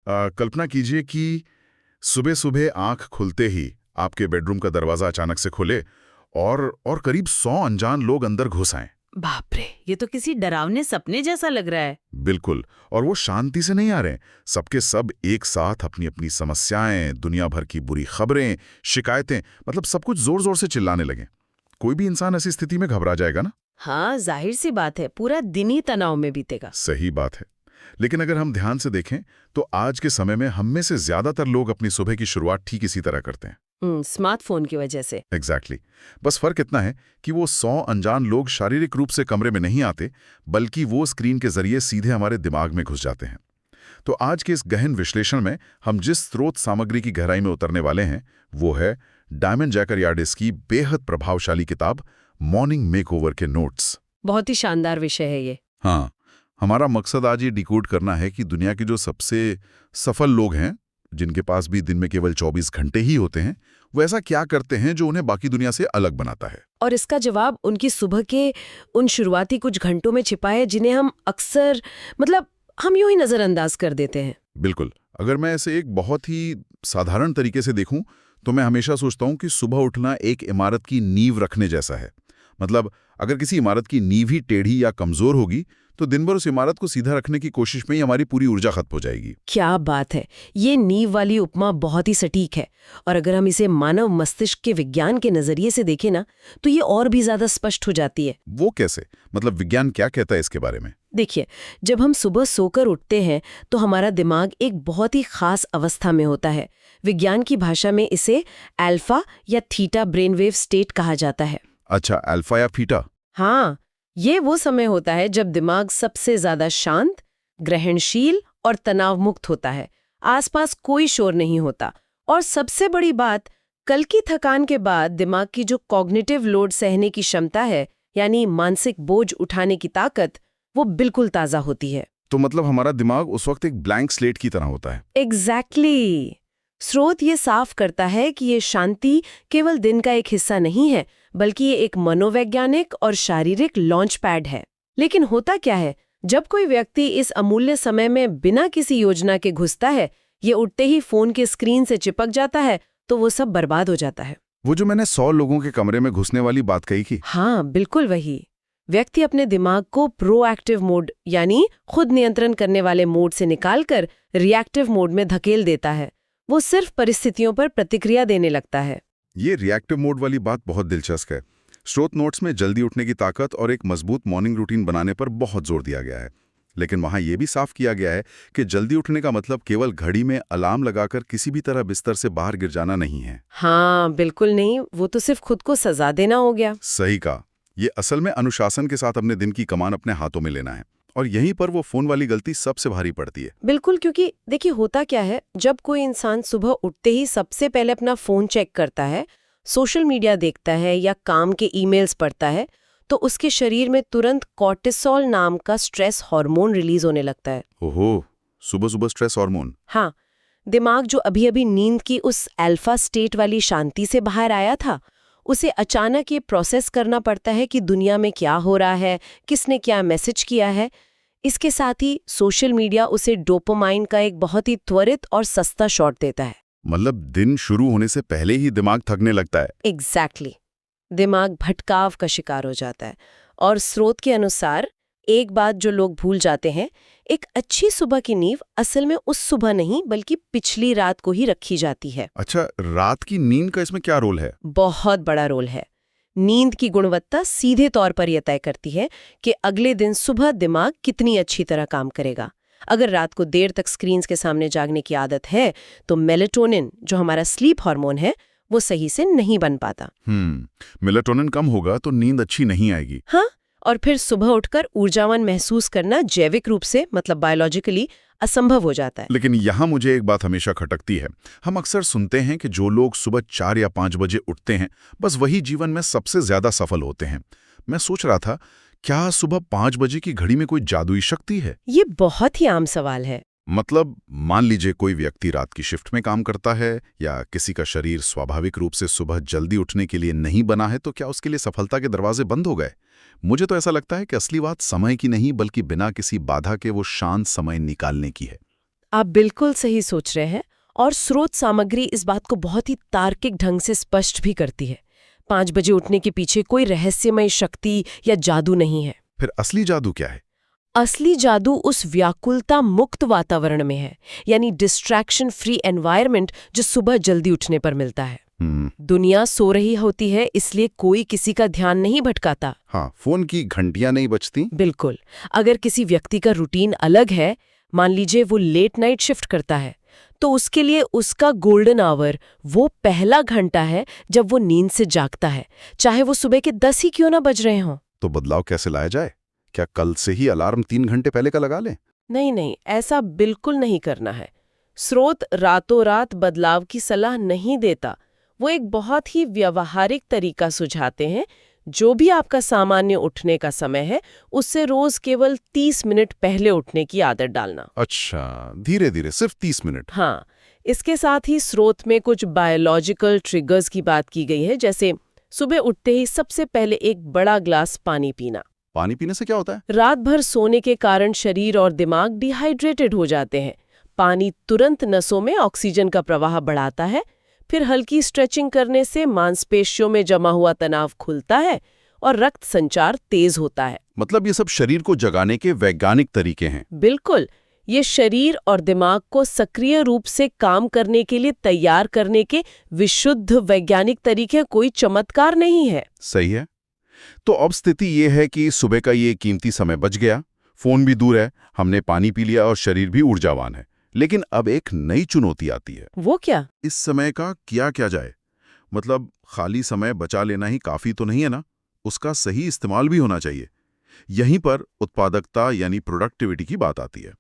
कल्पना कीजिए कि सुबह सुबह आंख खुलते ही आपके बेडरूम का दरवाजा अचानक से खुले और करीब 100 अनजान लोग अंदर घुस आए। बाप रे, ये तो किसी डरावने सपने जैसा लग रहा है। बिल्कुल। और वो शांति से नहीं आ रहे, सबके सब एक साथ अपनी अपनी समस्याएं, दुनिया भर की बुरी खबरें, शिकायतें, मतलब सब कुछ जोर जोर से चिल्लाने लगे। कोई भी इंसान ऐसी स्थिति में घबरा जाएगा ना। हाँ, जाहिर सी बात है, पूरा दिन ही तनाव में बीतेगा। सही बात है। लेकिन अगर हम ध्यान से देखें तो आज के समय में हम में से ज्यादातर लोग अपनी सुबह की शुरुआत ठीक इसी तरह करते हैं। स्मार्टफोन की वजह से। एग्जैक्टली। बस फर्क इतना है कि वो 100 अनजान लोग शारीरिक रूप से कमरे में नहीं आते, बल्कि वो स्क्रीन के जरिए सीधे हमारे दिमाग में घुस जाते हैं। तो आज के इस गहन विश्लेषण में हम जिस स्रोत सामग्री की गहराई में उतरने वाले हैं वो है डायमंड जैकरयार्डिस की बेहद प्रभावशाली किताब मॉर्निंग मेकओवर के नोट्स। बहुत ही शानदार विषय है ये। हाँ, हमारा मकसद आज ये डिकोड करना है कि दुनिया के जो सबसे सफल लोग हैं, जिनके पास भी दिन में केवल 24 घंटे ही होते हैं, वो ऐसा क्या करते हैं जो उन्हें बाकी दुनिया से अलग बनाता है। और इसका जवाब उनकी सुबह के उन शुरुआती कुछ घंटों में छिपा है, जिन्हें हम अक्सर हम यूं ही नजरअंदाज कर देते हैं। बिल्कुल। अगर मैं ऐसे एक बहुत ही साधारण तरीके से देखूं तो मैं हमेशा सोचता हूं कि सुबह उठना एक इमारत की नींव रखने जैसा है। मतलब अगर किसी इमारत की नींव ही टेढ़ी या कमजोर होगी तो दिन भर उस इमारत को सीधा रखने की कोशिश में ही हमारी पूरी ऊर्जा खत्म हो जाएगी। क्या बात है, ये नींव वाली उपमा बहुत ही सटीक है। और अगर हम इसे मानव मस्तिष्क के विज्ञान के नजरिए से देखें ना, तो ये और भी ज्यादा स्पष्ट हो जाती है। वो कैसे? मतलब विज्ञान क्या कहता है इसके बारे में? देखिए, जब हम सुबह सोकर उठते हैं तो हमारा दिमाग एक बहुत ही खास अवस्था में होता है। विज्ञान की भाषा में इसे अल्फा या थीटा ब्रेनवेव स्टेट कहा जाता है। अच्छा, अल्फा या थीटा। हाँ, ये वो समय होता है जब दिमाग सबसे ज्यादा शांत, ग्रहणशील और तनाव मुक्त होता है। आसपास कोई शोर नहीं होता। और सबसे बड़ी बात, कल की थकान के बाद दिमाग की जो कॉग्निटिव लोड सहने की क्षमता है, यानी मानसिक बोझ उठाने की ताकत, वो बिल्कुल ताजा होती है। तो मतलब हमारा दिमाग उस वक्त एक ब्लैंक स्लेट की तरह होता है। एग्जैक्टली। स्रोत ये साफ करता है कि ये शांति केवल दिन का एक हिस्सा नहीं है, बल्कि ये एक मनोवैज्ञानिक और शारीरिक लॉन्च पैड है। लेकिन होता क्या है, जब कोई व्यक्ति इस अमूल्य समय में बिना किसी योजना के घुसता है, ये उठते ही फोन के स्क्रीन से चिपक जाता है, तो वो सब बर्बाद हो जाता है। वो जो मैंने 100 लोगों के कमरे में घुसने वाली बात कही थी। हाँ, बिल्कुल वही। व्यक्ति अपने दिमाग को प्रोएक्टिव मोड यानी खुद नियंत्रण करने वाले मोड से निकालकर रिएक्टिव मोड में धकेल देता है। वो सिर्फ परिस्थितियों पर प्रतिक्रिया देने लगता है। ये रिएक्टिव मोड वाली बात बहुत दिलचस्प है। स्रोत नोट्स में जल्दी उठने की ताकत और एक मजबूत मॉर्निंग रूटीन बनाने पर बहुत जोर दिया गया है। लेकिन वहाँ ये भी साफ किया गया है कि जल्दी उठने का मतलब केवल घड़ी में अलार्म लगाकर किसी भी तरह बिस्तर से बाहर गिर जाना नहीं है। हाँ, बिल्कुल नहीं। वो तो सिर्फ खुद को सजा देना हो गया। सही कहा। ये असल में अनुशासन के साथ अपने दिन की कमान अपने हाथों में लेना है। और यहीं पर वो फोन वाली गलती सबसे भारी पड़ती है। बिल्कुल, क्योंकि देखिए होता क्या है, जब कोई इंसान सुबह उठते ही सबसे पहले अपना फोन चेक करता है, सोशल मीडिया देखता है या काम के ईमेल्स पढ़ता है, तो उसके शरीर में तुरंत कॉर्टिसोल नाम का स्ट्रेस हार्मोन रिलीज होने लगता है। ओहो, सुबह सुबह स्ट्रेस हार्मोन। हाँ, दिमाग जो अभी अभी नींद की उस अल्फा स्टेट वाली शांति से बाहर आया था, उसे अचानक ये प्रोसेस करना पड़ता है कि दुनिया में क्या हो रहा है, किसने क्या मैसेज किया है। इसके साथ ही सोशल मीडिया उसे डोपामाइन का एक बहुत ही त्वरित और सस्ता शॉट देता है। मतलब दिन शुरू होने से पहले ही दिमाग थकने लगता है। एग्जैक्टली। दिमाग भटकाव का शिकार हो जाता है। और स्रोत के अनुसार एक बात जो लोग भूल जाते हैं, एक अच्छी सुबह की नींव असल में उस सुबह नहीं बल्कि पिछली रात को ही रखी जाती है। अच्छा, रात की नींद का इसमें क्या रोल है? बहुत बड़ा रोल है। नींद की गुणवत्ता सीधे तौर पर यह तय करती है कि अगले दिन सुबह दिमाग कितनी अच्छी तरह काम करेगा। अगर रात को देर तक स्क्रीन्स के सामने जागने की आदत है, तो मेलेटोनिन जो हमारा स्लीप हार्मोन है, वो सही से नहीं बन पाता। मेलेटोनिन कम होगा तो नींद अच्छी नहीं आएगी। हाँ, और फिर सुबह उठकर ऊर्जावान महसूस करना जैविक रूप से मतलब बायोलॉजिकली असंभव हो जाता है। लेकिन यहाँ मुझे एक बात हमेशा खटकती है। हम अक्सर सुनते हैं कि जो लोग सुबह 4 या 5 बजे उठते हैं, बस वही जीवन में सबसे ज्यादा सफल होते हैं। मैं सोच रहा था, क्या सुबह 5 बजे की घड़ी में कोई जादुई शक्ति है? ये बहुत ही आम सवाल है। मतलब मान लीजिए कोई व्यक्ति रात की शिफ्ट में काम करता है या किसी का शरीर स्वाभाविक रूप से सुबह जल्दी उठने के लिए नहीं बना है, तो क्या उसके लिए सफलता के दरवाजे बंद हो गए? मुझे तो ऐसा लगता है कि असली बात समय की नहीं बल्कि बिना किसी बाधा के वो शांत समय निकालने की है। आप बिल्कुल सही सोच रहे हैं और स्रोत सामग्री इस बात को बहुत ही तार्किक ढंग से स्पष्ट भी करती है। 5 बजे उठने के पीछे कोई रहस्यमय शक्ति या जादू नहीं है। फिर असली जादू क्या है? असली जादू उस व्याकुलता मुक्त वातावरण में है, यानी डिस्ट्रैक्शन फ्री एनवायरनमेंट जो सुबह जल्दी उठने पर मिलता है। दुनिया सो रही होती है, इसलिए कोई किसी का ध्यान नहीं भटकाता। हाँ, फोन की घंटियां नहीं बजती। बिल्कुल। अगर किसी व्यक्ति का रूटीन अलग है, मान लीजिए वो लेट नाइट शिफ्ट करता है, तो उसके लिए उसका गोल्डन आवर वो पहला घंटा है जब वो नींद से जागता है, चाहे वो सुबह के 10 ही क्यों ना बज रहे हों। तो बदलाव कैसे लाया जाए? क्या कल से ही अलार्म 3 घंटे पहले का लगा लें? नहीं, ऐसा बिल्कुल नहीं करना है। स्रोत रातों रात बदलाव की सलाह नहीं देता। वो एक बहुत ही व्यावहारिक तरीका सुझाते हैं। जो भी आपका सामान्य उठने का समय है, उससे रोज केवल 30 मिनट पहले उठने की आदत डालना। अच्छा, धीरे धीरे, सिर्फ 30 मिनट। हाँ, इसके साथ ही स्रोत में कुछ बायोलॉजिकल ट्रिगर्स की बात की गई है, जैसे सुबह उठते ही सबसे पहले एक बड़ा ग्लास पानी पीना। पानी पीने से क्या होता है? रात भर सोने के कारण शरीर और दिमाग डिहाइड्रेटेड हो जाते हैं। पानी तुरंत नसों में ऑक्सीजन का प्रवाह बढ़ाता है। फिर हल्की स्ट्रेचिंग करने से मांसपेशियों में जमा हुआ तनाव खुलता है और रक्त संचार तेज होता है। मतलब ये सब शरीर को जगाने के वैज्ञानिक तरीके हैं। बिल्कुल, ये शरीर और दिमाग को सक्रिय रूप से काम करने के लिए तैयार करने के विशुद्ध वैज्ञानिक तरीके, कोई चमत्कार नहीं है। सही है। तो अब स्थिति ये है कि सुबह का ये कीमती समय बच गया, फोन भी दूर है, हमने पानी पी लिया और शरीर भी ऊर्जावान है। लेकिन अब एक नई चुनौती आती है। वो क्या? इस समय का किया जाए? मतलब खाली समय बचा लेना ही काफी तो नहीं है ना, उसका सही इस्तेमाल भी होना चाहिए। यहीं पर उत्पादकता यानी प्रोडक्टिविटी की बात आती है,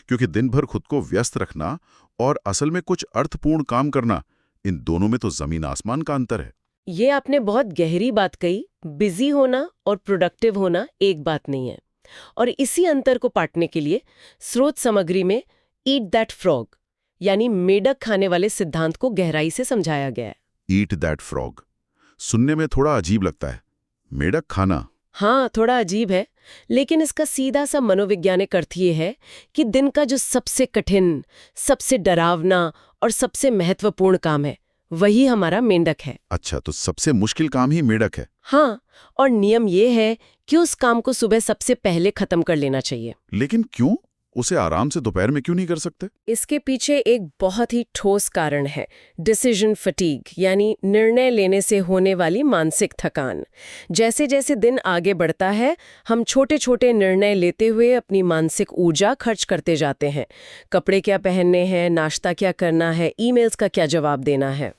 क्योंकि दिन भर खुद को व्यस्त रखना और असल में कुछ अर्थपूर्ण काम करना, इन दोनों में तो जमीन आसमान का अंतर है। ये आपने बहुत गहरी बात कही। बिजी होना और प्रोडक्टिव होना एक बात नहीं है। और इसी अंतर को पाटने के लिए स्रोत सामग्री में ईट दैट फ्रॉग यानी मेढक खाने वाले सिद्धांत को गहराई से समझाया गया है। ईट दैट फ्रॉग सुनने में थोड़ा अजीब लगता है। मेढक खाना? हाँ, थोड़ा अजीब है, लेकिन इसका सीधा सा मनोवैज्ञानिक अर्थ ये है कि दिन का जो सबसे कठिन, सबसे डरावना और सबसे महत्वपूर्ण काम है, वही हमारा मेंढक है। अच्छा, तो सबसे मुश्किल काम ही मेढक है? हाँ, और नियम ये है कि उस काम को सुबह सबसे पहले खत्म कर लेना चाहिए। लेकिन क्यों? उसे आराम से दोपहर में क्यों नहीं कर सकते? इसके पीछे एक बहुत ही ठोस कारण है, डिसीजन फटीग, यानी निर्णय लेने से होने वाली मानसिक थकान। जैसे जैसे दिन आगे बढ़ता है, हम छोटे छोटे निर्णय लेते हुए अपनी मानसिक ऊर्जा खर्च करते जाते हैं। कपड़े क्या पहनने हैं, नाश्ता क्या करना है, ईमेल्स का क्या जवाब देना है।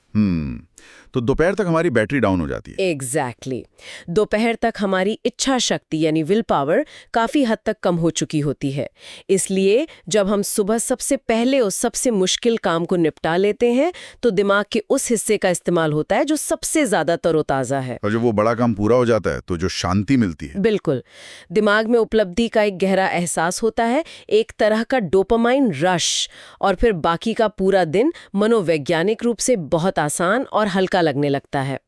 तो दोपहर तक हमारी बैटरी डाउन हो जाती है। एग्जैक्टली। दोपहर तक हमारी इच्छा शक्ति यानी विल पावर काफी हद तक कम हो चुकी होती है। इसलिए जब हम सुबह सबसे पहले उस सबसे मुश्किल काम को निपटा लेते हैं, तो दिमाग के उस हिस्से का इस्तेमाल होता है जो सबसे ज्यादा तरोताजा है। और जब वो बड़ा काम पूरा हो जाता है तो जो शांति मिलती है। बिल्कुल, दिमाग में उपलब्धि का एक गहरा एहसास होता है, एक तरह का डोपामाइन रश, और फिर बाकी का पूरा दिन मनोवैज्ञानिक रूप से बहुत आसान और हल्का लगने लगता है।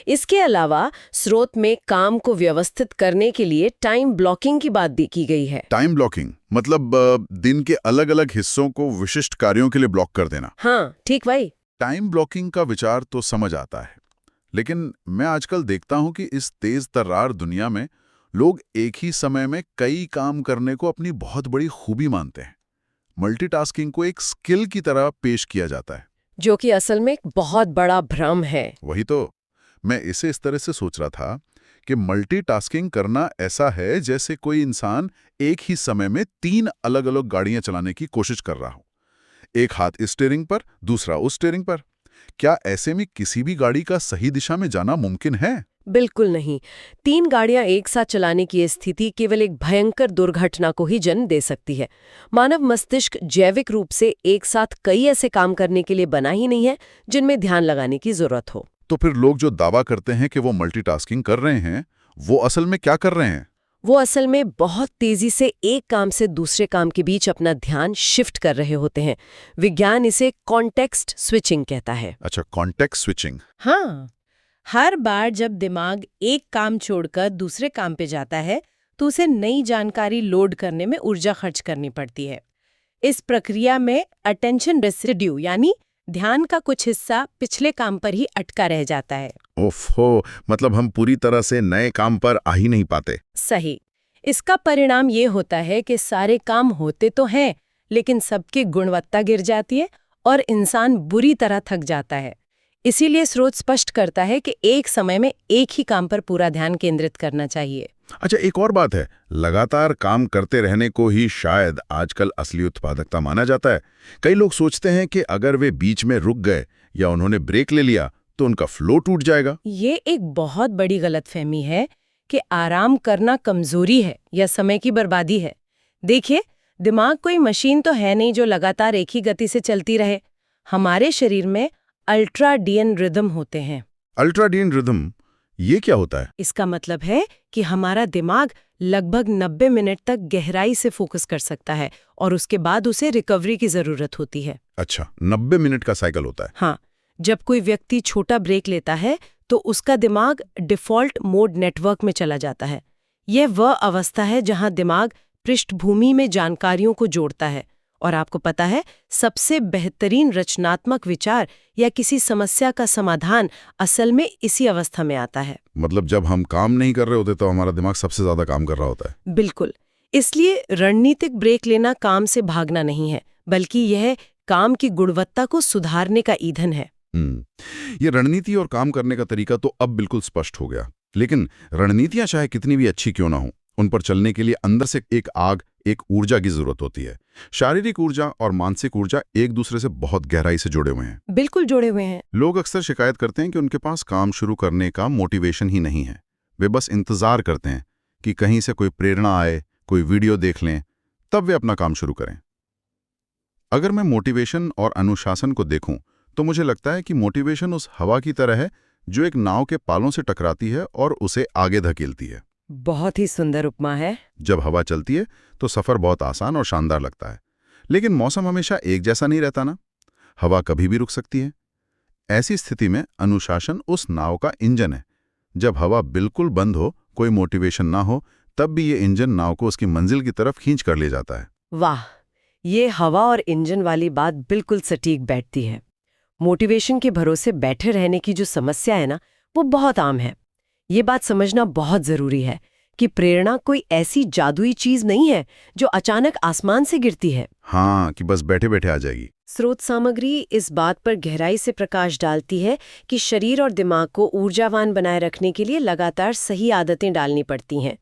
इसके अलावा स्रोत में काम को व्यवस्थित करने के लिए टाइम ब्लॉकिंग की बात की गई है। टाइम ब्लॉकिंग मतलब दिन के अलग अलग हिस्सों को विशिष्ट कार्यों के लिए ब्लॉक कर देना। हाँ, ठीक भाई। टाइम ब्लॉकिंग का विचार तो समझ आता है, लेकिन मैं आजकल देखता हूं कि इस तेज तर्रार दुनिया में लोग एक ही समय में कई काम करने को अपनी बहुत बड़ी खूबी मानते हैं। मल्टीटास्किंग को एक स्किल की तरह पेश किया जाता है, जो कि असल में एक बहुत बड़ा भ्रम है। वही तो मैं इसे इस तरह से सोच रहा था कि मल्टीटास्किंग करना ऐसा है जैसे कोई इंसान एक ही समय में 3 अलग अलग गाड़ियां चलाने की कोशिश कर रहा हो। एक हाथ इस स्टीयरिंग पर, दूसरा उस स्टीयरिंग पर। क्या ऐसे में किसी भी गाड़ी का सही दिशा में जाना मुमकिन है? बिल्कुल नहीं। 3 गाड़ियां एक साथ चलाने की स्थिति केवल एक भयंकर दुर्घटना को ही जन्म दे सकती है। मानव मस्तिष्क जैविक रूप से एक साथ कई ऐसे काम करने के लिए बना ही नहीं है जिनमें ध्यान लगाने की जरूरत हो। तो फिर लोग जो दावा करते हैं कि वो मल्टीटास्किंग कर रहे हैं, वो असल में क्या कर रहे हैं? वो असल में बहुत तेजी से एक काम से दूसरे काम के बीच अपना ध्यान शिफ्ट कर रहे होते हैं। विज्ञान इसे कॉन्टेक्स्ट स्विचिंग कहता है। अच्छा, कॉन्टेक्स्ट स्विचिंग। हाँ, हर बार जब दिमाग एक काम छोड़कर दूसरे काम पे जाता है, तो उसे नई जानकारी लोड करने में ऊर्जा खर्च करनी पड़ती है। इस प्रक्रिया में अटेंशन रेसिड्यू यानी ध्यान का कुछ हिस्सा पिछले काम पर ही अटका रह जाता है। ओफो, मतलब हम पूरी तरह से नए काम पर आ ही नहीं पाते। सही। इसका परिणाम ये होता है कि सारे काम होते तो हैं, लेकिन सबकी गुणवत्ता गिर जाती है और इंसान बुरी तरह थक जाता है। इसीलिए स्रोत स्पष्ट करता है कि एक समय में एक ही काम पर पूरा ध्यान केंद्रित करना चाहिए। अच्छा, एक और बात है, लगातार काम करते रहने को ही शायद आजकल असली उत्पादकता माना जाता है। कई लोग सोचते हैं कि अगर वे बीच में रुक गए या उन्होंने ब्रेक ले लिया तो उनका फ्लो टूट जाएगा। ये एक बहुत बड़ी गलतफहमी है कि आराम करना कमजोरी है या समय की बर्बादी है। देखिए, दिमाग कोई मशीन तो है नहीं जो लगातार एक ही गति से चलती रहे। हमारे शरीर में अल्ट्राडियन रिदम होते हैं। अल्ट्राडियन रिदम, ये क्या होता है? इसका मतलब है कि हमारा दिमाग लगभग 90 मिनट तक गहराई से फोकस कर सकता है और उसके बाद उसे रिकवरी की जरूरत होती है। अच्छा, 90 मिनट का साइकिल होता है। हाँ, जब कोई व्यक्ति छोटा ब्रेक लेता है तो उसका दिमाग डिफॉल्ट मोड नेटवर्क में चला जाता है। यह वह अवस्था है जहां दिमाग पृष्ठभूमि में जानकारियों को जोड़ता है और आपको पता है, सबसे बेहतरीन रचनात्मक विचार या किसी समस्या का समाधान असल में इसी अवस्था में आता है। मतलब जब हम काम नहीं कर रहे होते तो हमारा दिमाग सबसे ज्यादा काम कर रहा होता है। बिल्कुल। इसलिए रणनीतिक ब्रेक लेना काम से भागना नहीं है, बल्कि यह काम की गुणवत्ता को सुधारने का ईंधन है। ये रणनीति और काम करने का तरीका तो अब बिल्कुल स्पष्ट हो गया। लेकिन रणनीतियां चाहे कितनी भी अच्छी क्यों ना हो, उन पर चलने के लिए अंदर से एक आग, एक ऊर्जा की जरूरत होती है। शारीरिक ऊर्जा और मानसिक ऊर्जा एक दूसरे से बहुत गहराई से जुड़े हुए हैं। बिल्कुल जुड़े हुए हैं। लोग अक्सर शिकायत करते हैं कि उनके पास काम शुरू करने का मोटिवेशन ही नहीं है। वे बस इंतजार करते हैं कि कहीं से कोई प्रेरणा आए, कोई वीडियो देख लें, तब वे अपना काम शुरू करें। अगर मैं मोटिवेशन और अनुशासन को देखूं, तो मुझे लगता है कि मोटिवेशन उस हवा की तरह है जो एक नाव के पालों से टकराती है और उसे आगे धकेलती है। बहुत ही सुंदर उपमा है। जब हवा चलती है तो सफर बहुत आसान और शानदार लगता है, लेकिन मौसम हमेशा एक जैसा नहीं रहता ना। हवा कभी भी रुक सकती है। ऐसी स्थिति में अनुशासन उस नाव का इंजन है। जब हवा बिल्कुल बंद हो, कोई मोटिवेशन ना हो, तब भी ये इंजन नाव को उसकी मंजिल की तरफ खींच कर ले जाता है। वाह, ये हवा और इंजन वाली बात बिल्कुल सटीक बैठती है। मोटिवेशन के भरोसे बैठे रहने की जो समस्या है ना, वो बहुत आम है। ये बात समझना बहुत जरूरी है कि प्रेरणा कोई ऐसी जादुई चीज नहीं है जो अचानक आसमान से गिरती है। हाँ, कि बस बैठे बैठे आ जाएगी। स्रोत सामग्री इस बात पर गहराई से प्रकाश डालती है कि शरीर और दिमाग को ऊर्जावान बनाए रखने के लिए लगातार सही आदतें डालनी पड़ती हैं।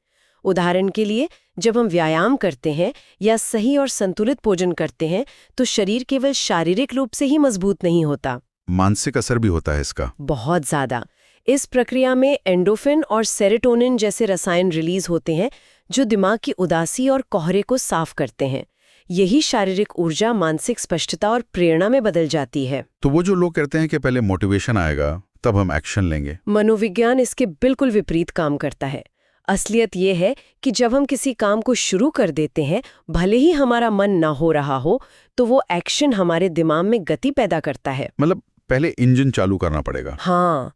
उदाहरण के लिए, जब हम व्यायाम करते हैं या सही और संतुलित भोजन करते हैं, तो शरीर केवल शारीरिक रूप से ही मजबूत नहीं होता, मानसिक असर भी होता है इसका। बहुत ज्यादा। इस प्रक्रिया में एंडोफिन और सेरोटोनिन जैसे रसायन रिलीज होते हैं जो दिमाग की उदासी और कोहरे को साफ करते हैं। यही शारीरिक ऊर्जा मानसिक स्पष्टता और प्रेरणा में बदल जाती है। तो वो जो लोग कहते हैं कि पहले मोटिवेशन आएगा तब हम एक्शन लेंगे, मनोविज्ञान इसके बिल्कुल विपरीत काम करता है। असलियत ये है कि जब हम किसी काम को शुरू कर देते हैं, भले ही हमारा मन ना हो रहा हो, तो वो एक्शन हमारे दिमाग में गति पैदा करता है। मतलब पहले इंजन चालू करना पड़ेगा। हाँ,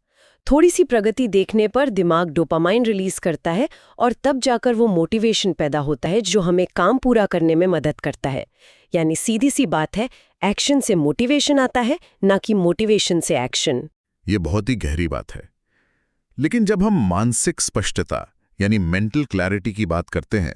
थोड़ी सी प्रगति देखने पर दिमाग डोपामाइन रिलीज करता है और तब जाकर वो मोटिवेशन पैदा होता है जो हमें काम पूरा करने में मदद करता है। यानी सीधी सी बात है, एक्शन से मोटिवेशन आता है, ना कि मोटिवेशन से एक्शन। ये बहुत ही गहरी बात है। लेकिन जब हम मानसिक स्पष्टता यानी मेंटल क्लैरिटी की बात करते हैं,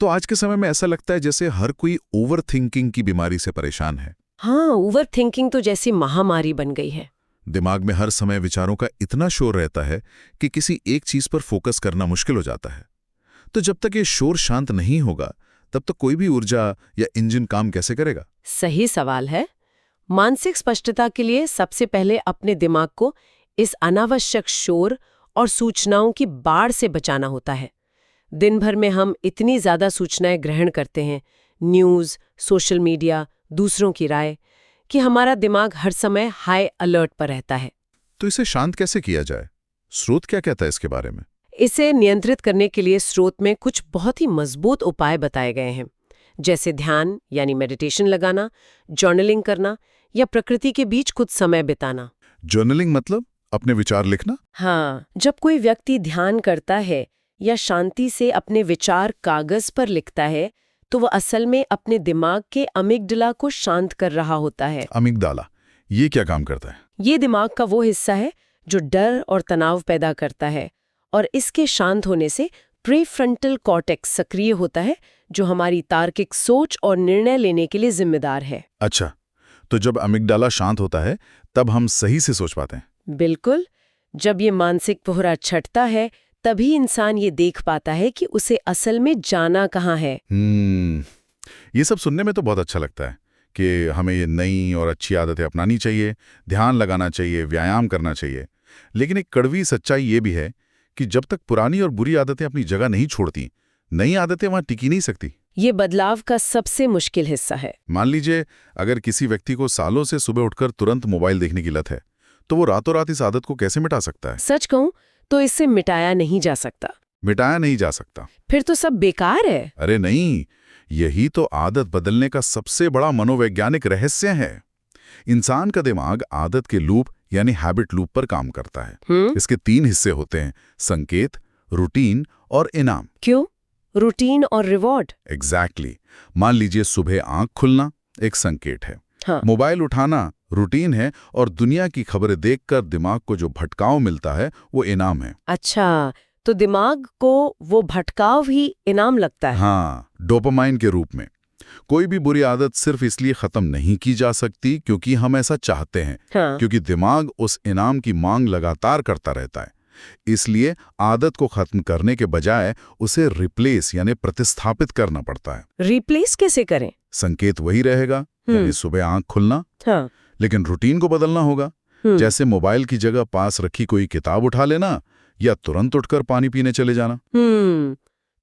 तो आज के समय में ऐसा लगता है जैसे हर कोई ओवर थिंकिंग की बीमारी से परेशान है। हाँ, ओवर थिंकिंग तो जैसी महामारी बन गई है। दिमाग में हर समय विचारों का इतना शोर रहता है कि किसी एक चीज पर फोकस करना मुश्किल हो जाता है। तो जब तक ये शोर शांत नहीं होगा, तब तक कोई भी ऊर्जा या इंजन काम कैसे करेगा? सही सवाल है। मानसिक स्पष्टता के लिए सबसे पहले अपने दिमाग को इस अनावश्यक शोर और सूचनाओं की बाढ़ से बचाना होता है। दिन भर में हम इतनी ज्यादा सूचनाएं ग्रहण करते हैं, न्यूज़, सोशल मीडिया, दूसरों की राय, कि हमारा दिमाग हर समय हाई अलर्ट पर रहता है। तो इसे शांत कैसे किया जाए? स्रोत क्या कहता है इसके बारे में? इसे नियंत्रित करने के लिए स्रोत में कुछ बहुत ही मजबूत उपाय बताए गए हैं, जैसे ध्यान यानी मेडिटेशन लगाना, जर्नलिंग करना या प्रकृति के बीच कुछ समय बिताना। जर्नलिंग मतलब अपने विचार लिखना? हाँ, जब कोई व्यक्ति ध्यान करता है या शांति से अपने विचार कागज पर लिखता है, तो वो असल में अपने दिमाग के अमिगडला को शांत कर रहा होता है। अमिगडाला, ये क्या काम करता है? ये दिमाग का वो हिस्सा है जो डर और तनाव पैदा करता है, और इसके शांत होने से प्रीफ्रंटल कॉर्टेक्स सक्रिय होता है, जो हमारी तार्किक सोच और निर्णय लेने के लिए जिम्मेदार है। अच्छा, तो जब अमिगडाला शांत होता है तब हम सही से सोच पाते हैं। बिल्कुल। जब ये मानसिक कोहरा छटता है तभी इंसान ये देख पाता है कि उसे असल में जाना कहाँ है। ये सब सुनने में तो बहुत अच्छा लगता है कि हमें ये नई और अच्छी आदतें अपनानी चाहिए, ध्यान लगाना चाहिए, व्यायाम करना चाहिए। लेकिन एक कड़वी सच्चाई ये भी है कि जब तक पुरानी और बुरी आदतें अपनी जगह नहीं छोड़ती, नई आदतें वहां टिकी नहीं सकती। ये बदलाव का सबसे मुश्किल हिस्सा है। मान लीजिए अगर किसी व्यक्ति को सालों से सुबह उठकर तुरंत मोबाइल देखने की लत है, तो वो रातों रात इस आदत को कैसे मिटा सकता है? सच कहूं तो इससे मिटाया नहीं जा सकता। मिटाया नहीं जा सकता? फिर तो सब बेकार है। अरे नहीं, यही तो आदत बदलने का सबसे बड़ा मनोवैज्ञानिक रहस्य है। इंसान का दिमाग आदत के लूप यानी हैबिट लूप पर काम करता है। इसके 3 हिस्से होते हैं: संकेत, रूटीन और इनाम। क्यों? रूटीन और रिवॉर्ड। एग्जैक्टली। मान लीजिए सुबह आंख खुलना एक संकेत है, हाँ। मोबाइल उठाना रूटीन है, और दुनिया की खबरें देखकर दिमाग को जो भटकाव मिलता है वो इनाम है। अच्छा, तो दिमाग को वो भटकाव ही इनाम लगता है। हाँ, डोपामाइन के रूप में। कोई भी बुरी आदत सिर्फ इसलिए खत्म नहीं की जा सकती क्योंकि हम ऐसा चाहते हैं, हाँ। क्योंकि दिमाग उस इनाम की मांग लगातार करता रहता है। इसलिए आदत को खत्म करने के बजाय उसे रिप्लेस यानी प्रतिस्थापित करना पड़ता है। रिप्लेस कैसे करें? संकेत वही रहेगा, यानी सुबह आंख खुलना, हाँ। लेकिन रूटीन को बदलना होगा। जैसे मोबाइल की जगह पास रखी कोई किताब उठा लेना या तुरंत उठकर पानी पीने चले जाना।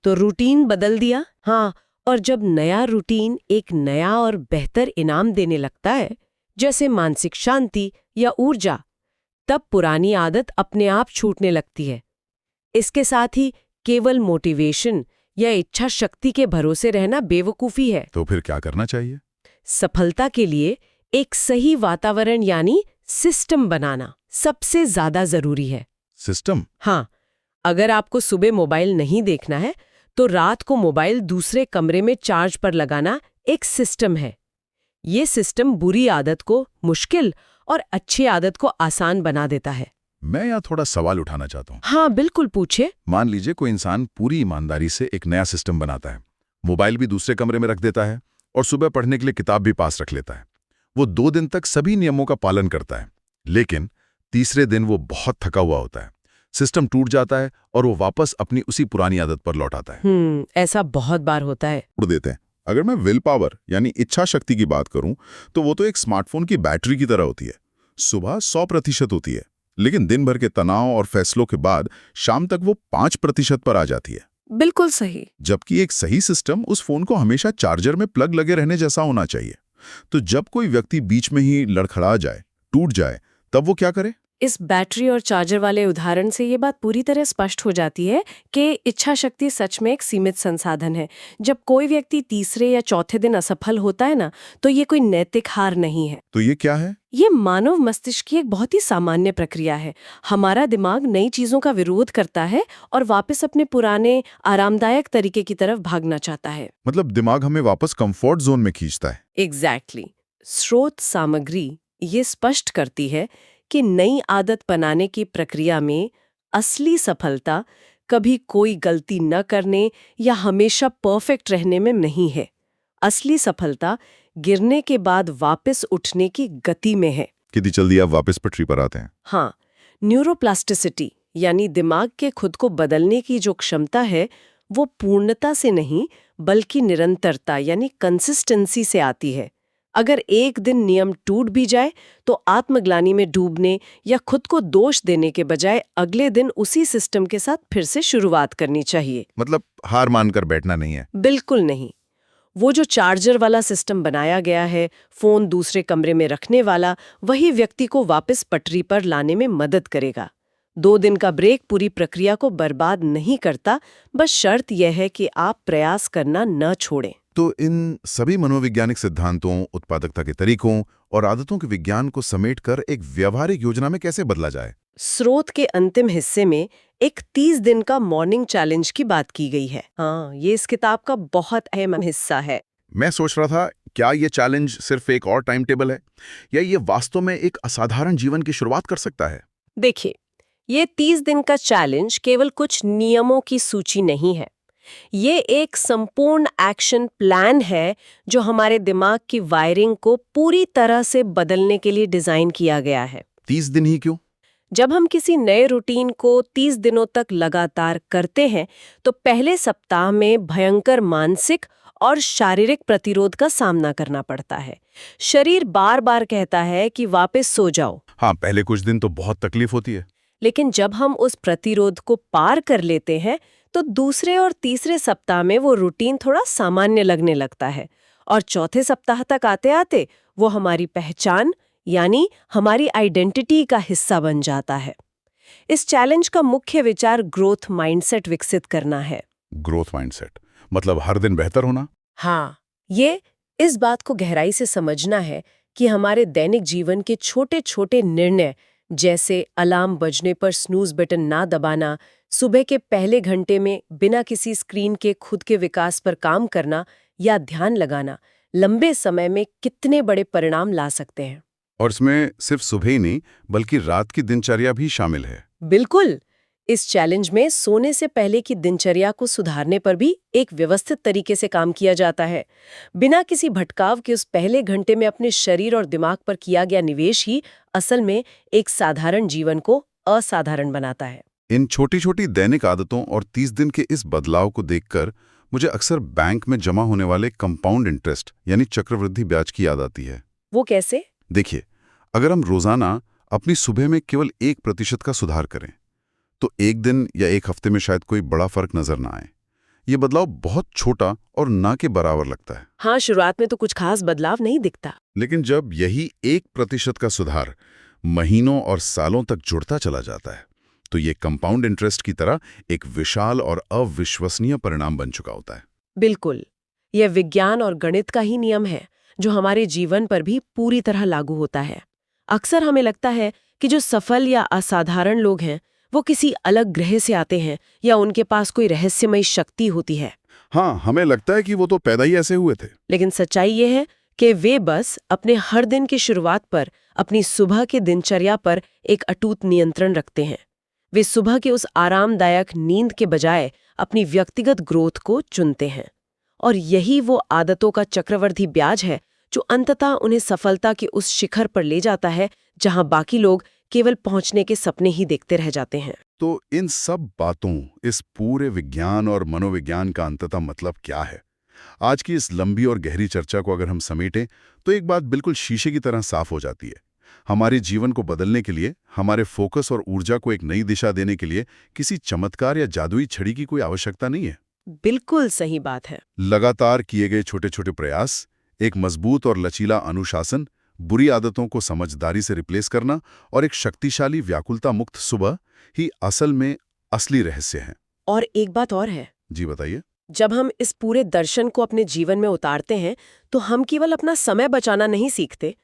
तो रूटीन बदल दिया। हाँ, और जब नया रूटीन एक नया और बेहतर इनाम देने लगता है, जैसे मानसिक शांति या ऊर्जा, तब पुरानी आदत अपने आप छूटने लगती है। इसके साथ ही केवल मोटिवेशन या इच्छा शक्ति के भरोसे रहना बेवकूफी है। तो फिर क्या करना चाहिए? सफलता के लिए एक सही वातावरण यानी सिस्टम बनाना सबसे ज्यादा जरूरी है। सिस्टम? हाँ, अगर आपको सुबह मोबाइल नहीं देखना है तो रात को मोबाइल दूसरे कमरे में चार्ज पर लगाना एक सिस्टम है। ये सिस्टम बुरी आदत को मुश्किल और अच्छी आदत को आसान बना देता है। मैं यहाँ थोड़ा सवाल उठाना चाहता हूँ। हाँ, बिल्कुल पूछे। मान लीजिए कोई इंसान पूरी ईमानदारी से एक नया सिस्टम बनाता है, मोबाइल भी दूसरे कमरे में रख देता है और सुबह पढ़ने के लिए किताब भी पास रख लेता है। वो 2 दिन तक सभी नियमों का पालन करता है, लेकिन तीसरे दिन वो बहुत थका हुआ होता है, सिस्टम टूट जाता है और वो वापस अपनी उसी पुरानी आदत पर लौट आता है। ऐसा बहुत बार होता है। उड़ देते हैं। अगर मैं विल पावर यानी इच्छा शक्ति की बात करूं तो वो तो एक स्मार्टफोन की बैटरी की तरह होती है। सुबह 100% होती है, लेकिन दिन भर के तनाव और फैसलों के बाद शाम तक वो 5% पर आ जाती है। बिल्कुल सही। जबकि एक सही सिस्टम उस फोन को हमेशा चार्जर में प्लग लगे रहने जैसा होना चाहिए। तो जब कोई व्यक्ति बीच में ही लड़खड़ा जाए, टूट जाए, तब वो क्या करे? इस बैटरी और चार्जर वाले उदाहरण से ये बात पूरी तरह स्पष्ट हो जाती है कि इच्छा शक्ति सच में एक सीमित संसाधन है। जब कोई व्यक्ति तीसरे या चौथे दिन असफल होता है ना, तो ये कोई नैतिक हार नहीं है। तो ये क्या है? ये मानव मस्तिष्क की एक बहुत ही सामान्य प्रक्रिया है। हमारा दिमाग नई चीजों का विरोध करता है और वापस अपने पुराने आरामदायक तरीके की तरफ भागना चाहता है। मतलब दिमाग हमें वापस कंफर्ट जोन में खींचता है। एग्जैक्टली। स्रोत सामग्री ये स्पष्ट करती है कि नई आदत बनाने की प्रक्रिया में असली सफलता कभी कोई गलती न करने या हमेशा परफेक्ट रहने में नहीं है। असली सफलता गिरने के बाद वापस उठने की गति में है। कितनी जल्दी आप वापस पटरी पर आते हैं। हाँ, न्यूरोप्लास्टिसिटी यानी दिमाग के खुद को बदलने की जो क्षमता है वो पूर्णता से नहीं बल्कि निरंतरता यानी कंसिस्टेंसी से आती है। अगर एक दिन नियम टूट भी जाए तो आत्मग्लानि में डूबने या खुद को दोष देने के बजाय अगले दिन उसी सिस्टम के साथ फिर से शुरुआत करनी चाहिए। मतलब हार मानकर बैठना नहीं है। बिल्कुल नहीं। वो जो चार्जर वाला सिस्टम बनाया गया है, फोन दूसरे कमरे में रखने वाला, वही व्यक्ति को वापस पटरी पर लाने में मदद करेगा। 2 दिन का ब्रेक पूरी प्रक्रिया को बर्बाद नहीं करता, बस शर्त यह है कि आप प्रयास करना न छोड़ें। तो इन सभी मनोवैज्ञानिक सिद्धांतों, उत्पादकता के तरीकों और आदतों के विज्ञान को समेटकर एक व्यवहारिक योजना में कैसे बदला जाए? स्रोत के अंतिम हिस्से में एक 30 दिन का मॉर्निंग चैलेंज की बात की गई है। हाँ, ये इस किताब का बहुत अहम हिस्सा है। मैं सोच रहा था, क्या ये चैलेंज सिर्फ एक और टाइम टेबल है या ये वास्तव में एक असाधारण जीवन की शुरुआत कर सकता है? देखिए, ये 30 दिन का चैलेंज केवल कुछ नियमों की सूची नहीं है। ये एक संपूर्ण एक्शन प्लान है जो हमारे दिमाग की वायरिंग को पूरी तरह से बदलने के लिए डिजाइन किया गया है। 30 दिन ही क्यों? जब हम किसी नए रूटीन को 30 दिनों तक लगातार करते हैं, तो पहले सप्ताह में भयंकर मानसिक और शारीरिक प्रतिरोध का सामना करना पड़ता है। शरीर बार बार कहता है कि वापस सो जाओ। हाँ, पहले कुछ दिन तो बहुत तकलीफ होती है। लेकिन जब हम उस प्रतिरोध को पार कर लेते हैं, तो दूसरे और तीसरे सप्ताह में वो रूटीन थोड़ा सामान्य लगने लगता है और चौथे सप्ताह तक आते आते वो हमारी पहचान यानी हमारी आइडेंटिटी का हिस्सा बन जाता है। इस चैलेंज का मुख्य विचार ग्रोथ माइंडसेट विकसित करना है। ग्रोथ माइंडसेट मतलब हर दिन बेहतर होना? हाँ, ये इस बात को गहराई से समझना है कि हमारे दैनिक जीवन के छोटे छोटे निर्णय, जैसे अलार्म बजने पर स्नूज बटन ना दबाना, सुबह के पहले घंटे में बिना किसी स्क्रीन के खुद के विकास पर काम करना या ध्यान लगाना, लंबे समय में कितने बड़े परिणाम ला सकते हैं। और इसमें सिर्फ सुबह ही नहीं बल्कि रात की दिनचर्या भी शामिल है। बिल्कुल। इस चैलेंज में सोने से पहले की दिनचर्या को सुधारने पर भी एक व्यवस्थित तरीके से काम किया जाता है। बिना किसी भटकाव के उस पहले घंटे में अपने शरीर और दिमाग पर किया गया निवेश ही असल में एक साधारण जीवन को असाधारण बनाता है। इन छोटी छोटी दैनिक आदतों और 30 दिन के इस बदलाव को देखकर मुझे अक्सर बैंक में जमा होने वाले कंपाउंड इंटरेस्ट यानी चक्रवृद्धि ब्याज की याद आती है। वो कैसे? देखिए, अगर हम रोजाना अपनी सुबह में केवल 1% का सुधार करें तो एक दिन या एक हफ्ते में शायद कोई बड़ा फर्क नजर ना आए। ये बदलाव बहुत छोटा और ना के बराबर लगता है। हाँ, शुरुआत में तो कुछ खास बदलाव नहीं दिखता। लेकिन जब यही 1% का सुधार महीनों और सालों तक जुड़ता चला जाता है तो ये कंपाउंड इंटरेस्ट की तरह एक विशाल और अविश्वसनीय परिणाम बन चुका होता है। बिल्कुल, यह विज्ञान और गणित का ही नियम है जो हमारे जीवन पर भी पूरी तरह लागू होता है। अक्सर हमें लगता है कि जो सफल या असाधारण लोग हैं वो किसी अलग ग्रह से आते हैं या उनके पास कोई रहस्यमयी शक्ति होती है। हाँ, हमें लगता है कि वो तो पैदा ही ऐसे हुए थे। लेकिन सच्चाई ये है कि वे बस अपने हर दिन की शुरुआत पर, अपनी सुबह की दिनचर्या पर एक अटूट नियंत्रण रखते हैं। वे सुबह के उस आरामदायक नींद के बजाय अपनी व्यक्तिगत ग्रोथ को चुनते हैं। और यही वो आदतों का चक्रवृद्धि ब्याज है जो अंततः उन्हें सफलता के उस शिखर पर ले जाता है जहां बाकी लोग केवल पहुंचने के सपने ही देखते रह जाते हैं। तो इन सब बातों, इस पूरे विज्ञान और मनोविज्ञान का अंततः मतलब क्या है? आज की इस लंबी और गहरी चर्चा को अगर हम समेटें तो एक बात बिल्कुल शीशे की तरह साफ हो जाती है। हमारे जीवन को बदलने के लिए, हमारे फोकस और ऊर्जा को एक नई दिशा देने के लिए किसी चमत्कार या जादुई छड़ी की कोई आवश्यकता नहीं है। बिल्कुल सही बात है। लगातार किए गए छोटे छोटे प्रयास, एक मजबूत और लचीला अनुशासन, बुरी आदतों को समझदारी से रिप्लेस करना और एक शक्तिशाली व्याकुलता मुक्त सुबह ही असल में असली रहस्य हैं। और एक बात और है। जी बताइए। जब हम इस पूरे दर्शन को अपने जीवन में उतारते हैं तो हम केवल अपना समय बचाना नहीं सीखते।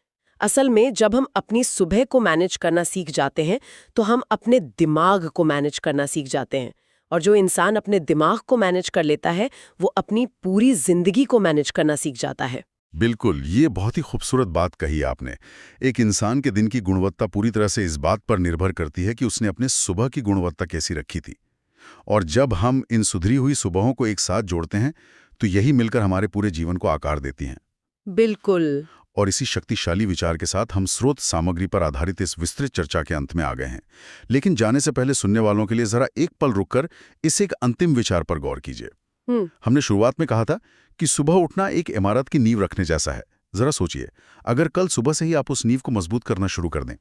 असल में जब हम अपनी सुबह को मैनेज करना सीख जाते हैं तो हम अपने दिमाग को मैनेज करना सीख जाते हैं। और जो इंसान अपने दिमाग को मैनेज कर लेता है वो अपनी पूरी जिंदगी को मैनेज करना सीख जाता है। बिल्कुल, ये बहुत ही खूबसूरत बात कही आपने। एक इंसान के दिन की गुणवत्ता पूरी तरह से इस बात पर निर्भर करती है कि उसने अपने सुबह की गुणवत्ता कैसी रखी थी। और जब हम इन सुधरी हुई सुबहों को एक साथ जोड़ते हैं तो यही मिलकर हमारे पूरे जीवन को आकार देती हैं। बिल्कुल। और इसी शक्तिशाली विचार के साथ हम स्रोत सामग्री पर आधारित इस विस्तृत चर्चा के अंत में आ गए हैं। लेकिन जाने से पहले सुनने वालों के लिए जरा एक पल रुककर इस एक अंतिम विचार पर गौर कीजिए। हमने शुरुआत में कहा था कि सुबह उठना एक इमारत की नींव रखने जैसा है। जरा सोचिए, अगर कल सुबह से ही आप उस नींव को मजबूत करना शुरू कर दें,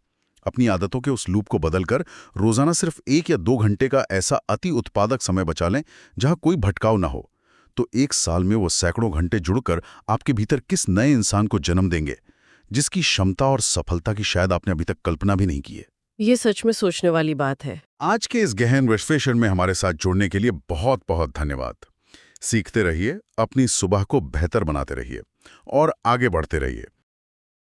अपनी आदतों के उस लूप को बदलकर रोजाना सिर्फ 1 या 2 घंटे का ऐसा अति उत्पादक समय बचा लें जहां कोई भटकाव ना हो, तो 1 साल में वो सैकड़ों घंटे जुड़कर आपके भीतर किस नए इंसान को जन्म देंगे जिसकी क्षमता और सफलता की शायद आपने अभी तक कल्पना भी नहीं की है। ये सच में सोचने वाली बात है। आज के इस गहन विश्लेषण में हमारे साथ जुड़ने के लिए बहुत बहुत धन्यवाद। सीखते रहिए, अपनी सुबह को बेहतर बनाते रहिए और आगे बढ़ते रहिए।